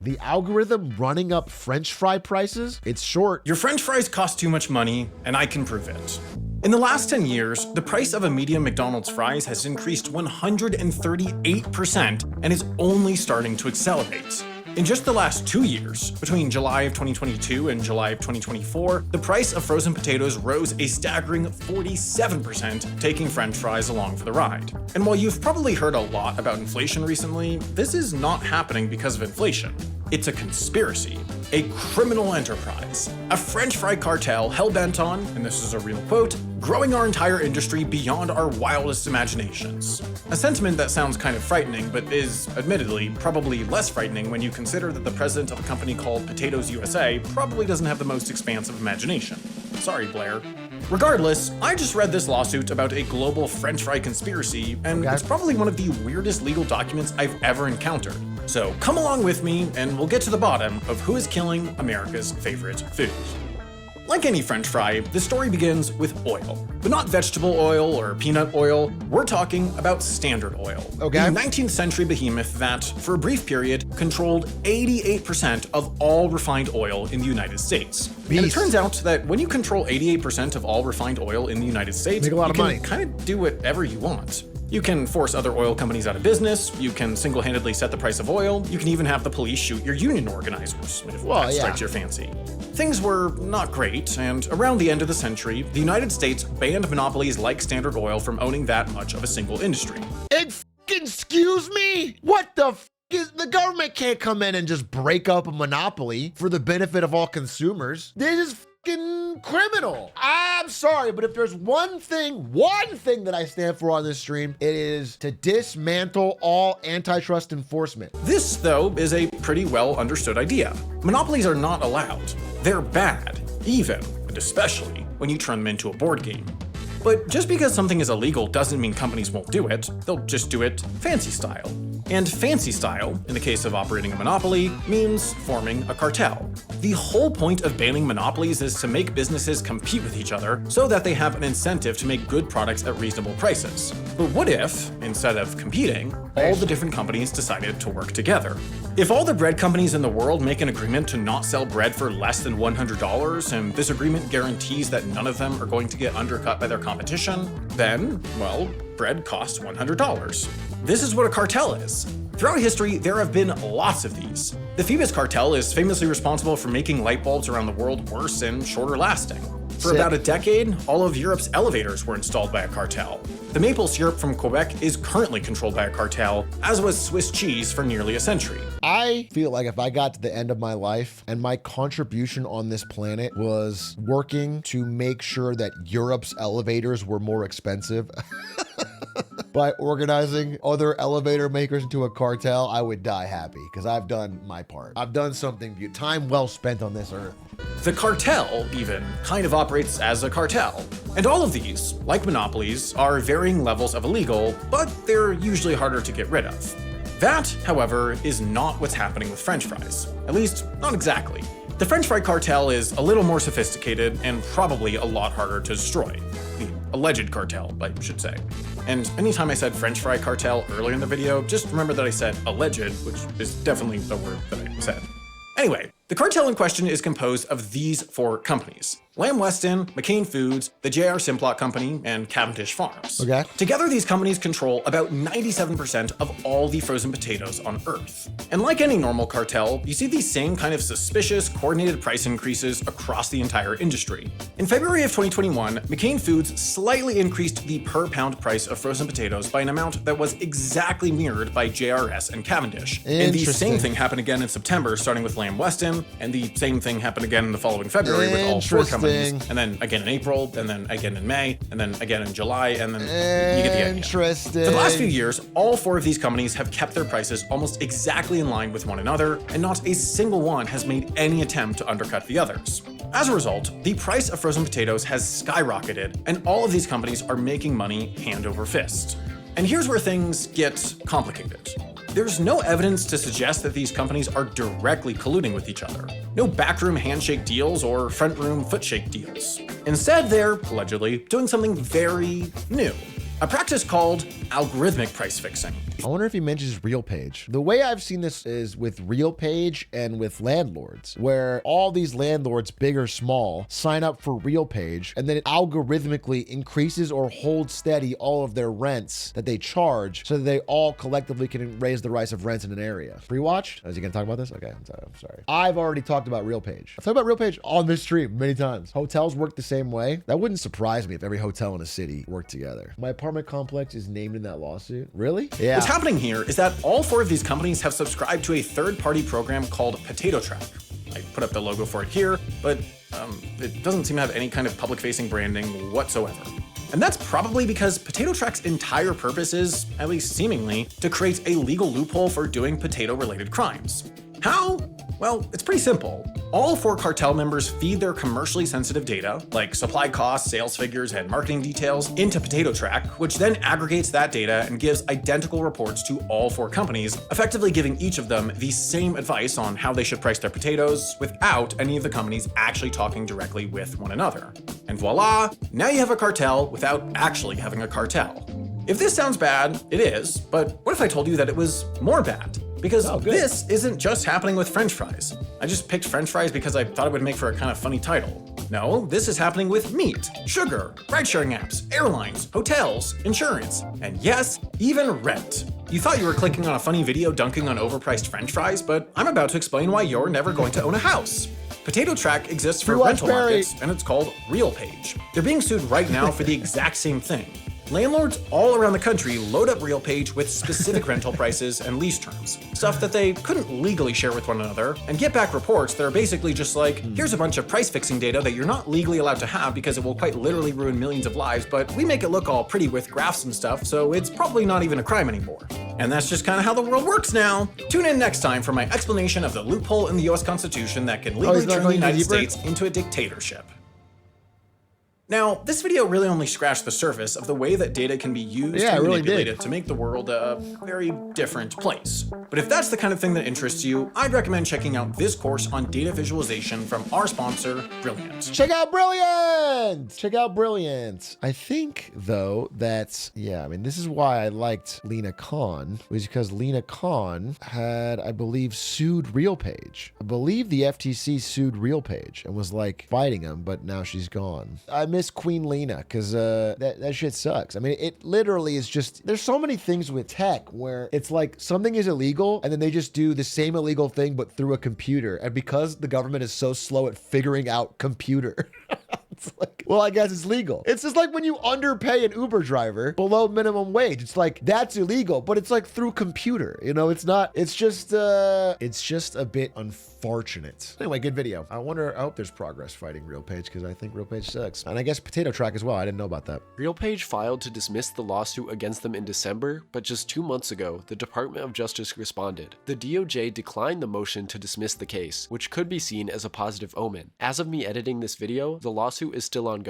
The algorithm running up French fry prices? It's short. Your French fries cost too much money, and I can prove it. In the last 10 years, the price of a medium McDonald's fries has increased 138% and is only starting to accelerate. In just the last 2 years, between July of 2022 and July of 2024, the price of frozen potatoes rose a staggering 47%, taking French fries along for the ride. And while you've probably heard a lot about inflation recently, this is not happening because of inflation. It's a conspiracy, a criminal enterprise, a French fry cartel hell-bent on, and this is a real quote, growing our entire industry beyond our wildest imaginations. A sentiment that sounds kind of frightening, but is, admittedly, probably less frightening when you consider that the president of a company called Potatoes USA probably doesn't have the most expansive imagination. Sorry, Blair. Regardless, I just read this lawsuit about a global French fry conspiracy, and it's probably one of the weirdest legal documents I've ever encountered. So come along with me, and we'll get to the bottom of who is killing America's favorite food. Like any French fry, the story begins with oil. But not vegetable oil or peanut oil, we're talking about Standard Oil. Okay. The 19th century behemoth that, for a brief period, controlled 88% of all refined oil in the United States. And it turns out that when you control 88% of all refined oil in the United States, Make a lot you of can money. kind of do whatever you want. You can force other oil companies out of business, you can single-handedly set the price of oil, you can even have the police shoot your union organizers, if that strikes your fancy. Things were not great, and around the end of the century, the United States banned monopolies like Standard Oil from owning that much of a single industry. Excuse me? What the is the government can't come in and just break up a monopoly for the benefit of all consumers. This is criminal. I'm sorry, but if there's one thing that I stand for on this stream, it is to dismantle all antitrust enforcement. This, though, is a pretty well understood idea. Monopolies are not allowed. They're bad, even and especially when you turn them into a board game. But just because something is illegal doesn't mean companies won't do it. They'll just do it fancy style. And fancy style, in the case of operating a monopoly, means forming a cartel. The whole point of banning monopolies is to make businesses compete with each other so that they have an incentive to make good products at reasonable prices. But what if, instead of competing, all the different companies decided to work together? If all the bread companies in the world make an agreement to not sell bread for less than $100, and this agreement guarantees that none of them are going to get undercut by their competition, then, well, bread costs $100. This is what a cartel is. Throughout history, there have been lots of these. The Phoebus cartel is famously responsible for making light bulbs around the world worse and shorter lasting. For about a decade, all of Europe's elevators were installed by a cartel. The maple syrup from Quebec is currently controlled by a cartel, as was Swiss cheese for nearly a century. I feel like if I got to the end of my life and my contribution on this planet was working to make sure that Europe's elevators were more expensive by organizing other elevator makers into a cartel, I would die happy because I've done my part. I've done something, time well spent on this earth. The cartel, even, kind of operates as a cartel. And all of these, like monopolies, are varying levels of illegal, but they're usually harder to get rid of. That, however, is not what's happening with French fries. At least, not exactly. The French fry cartel is a little more sophisticated and probably a lot harder to destroy. The alleged cartel, I should say. And anytime I said French fry cartel earlier in the video, just remember that I said alleged, which is definitely the word that I said. Anyway, the cartel in question is composed of these four companies: Lamb Weston, McCain Foods, the J.R. Simplot Company, and Cavendish Farms. Okay. Together, these companies control about 97% of all the frozen potatoes on Earth. And like any normal cartel, you see these same kind of suspicious, coordinated price increases across the entire industry. In February of 2021, McCain Foods slightly increased the per-pound price of frozen potatoes by an amount that was exactly mirrored by JRS and Cavendish. And the same thing happened again in September, starting with Lamb Weston, and the same thing happened again in the following February with all four companies, and then again in April, and then again in May, and then again in July, and then you get the idea. Interesting. For the last few years, all four of these companies have kept their prices almost exactly in line with one another, and not a single one has made any attempt to undercut the others. As a result, the price of frozen potatoes has skyrocketed, and all of these companies are making money hand over fist. And here's where things get complicated. There's no evidence to suggest that these companies are directly colluding with each other. No backroom handshake deals or frontroom footshake deals. Instead, they're, allegedly, doing something very new. A practice called algorithmic price fixing. I wonder if he mentions RealPage. The way I've seen this is with RealPage and with landlords, where all these landlords, big or small, sign up for RealPage, and then it algorithmically increases or holds steady all of their rents that they charge so that they all collectively can raise the price of rents in an area. Pre-watched? Is he gonna talk about this? Okay, I'm sorry. I've already talked about RealPage. I've talked about RealPage on this stream many times. Hotels work the same way. That wouldn't surprise me if every hotel in a city worked together. My apartment complex is named in that lawsuit. Really? Yeah. What's happening here is that all 4 of these companies have subscribed to a third-party program called Potato Track. I put up the logo for it here, but it doesn't seem to have any kind of public-facing branding whatsoever. And that's probably because Potato Track's entire purpose is, at least seemingly, to create a legal loophole for doing potato-related crimes. How? Well, it's pretty simple. All 4 cartel members feed their commercially sensitive data, like supply costs, sales figures, and marketing details, into Potato Track, which then aggregates that data and gives identical reports to all 4 companies, effectively giving each of them the same advice on how they should price their potatoes without any of the companies actually talking directly with one another. And voila, now you have a cartel without actually having a cartel. If this sounds bad, it is, but what if I told you that it was more bad? Because this isn't just happening with French fries. I just picked French fries because I thought it would make for a kind of funny title. No, this is happening with meat, sugar, ride-sharing apps, airlines, hotels, insurance, and yes, even rent. You thought you were clicking on a funny video dunking on overpriced French fries, but I'm about to explain why you're never going to own a house. Potato Track exists for rental markets, and it's called RealPage. They're being sued right now for the exact same thing. Landlords all around the country load up RealPage with specific rental prices and lease terms, stuff that they couldn't legally share with one another, and get back reports that are basically just like, here's a bunch of price fixing data that you're not legally allowed to have because it will quite literally ruin millions of lives, but we make it look all pretty with graphs and stuff, so it's probably not even a crime anymore. And that's just kind of how the world works now. Tune in next time for my explanation of the loophole in the US Constitution that can legally turn the United States into a dictatorship. Now, this video really only scratched the surface of the way that data can be used and manipulated to make the world a very different place. But if that's the kind of thing that interests you, I'd recommend checking out this course on data visualization from our sponsor, Brilliant. Check out Brilliant! Check out Brilliant. I think, though, that, I mean, this is why I liked Lena Khan, was because Lena Khan had, I believe, sued RealPage. I believe the FTC sued RealPage and was like fighting him, but now she's gone. I miss Queen Lena because that shit sucks. I mean, it literally is just, there's so many things with tech where it's like something is illegal and then they just do the same illegal thing but through a computer. And because the government is so slow at figuring out computer, it's like, well, I guess it's legal. It's just like when you underpay an Uber driver below minimum wage. It's like, that's illegal, but it's like through computer. You know, it's not, it's just a bit unfortunate. Anyway, good video. I hope there's progress fighting RealPage because I think RealPage sucks. And I guess Potato Track as well. I didn't know about that. RealPage filed to dismiss the lawsuit against them in December, but just 2 months ago, the Department of Justice responded. The DOJ declined the motion to dismiss the case, which could be seen as a positive omen. As of me editing this video, the lawsuit is still ongoing.